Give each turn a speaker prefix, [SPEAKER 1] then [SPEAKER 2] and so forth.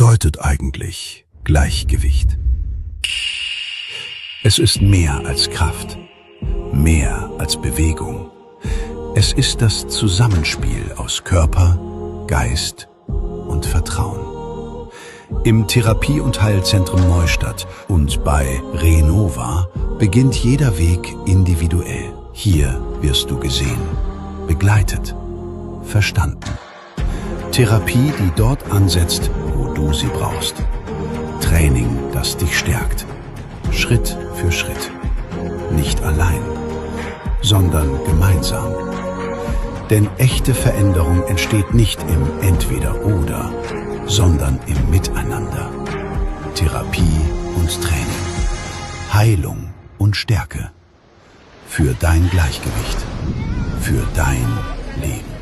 [SPEAKER 1] bedeutet eigentlich Gleichgewicht? Es ist mehr als Kraft, mehr als Bewegung. Es ist das Zusammenspiel aus Körper, Geist und Vertrauen. Im Therapie- und Heilzentrum Neustadt und bei Renova beginnt jeder Weg individuell. Hier wirst du gesehen, begleitet, verstanden. Therapie, die dort ansetzt, wo du sie brauchst. Training, das dich stärkt. Schritt für Schritt. Nicht allein, sondern gemeinsam. Denn echte Veränderung entsteht nicht im Entweder-Oder, sondern im Miteinander. Therapie und Training. Heilung und Stärke. Für dein Gleichgewicht. Für dein Leben.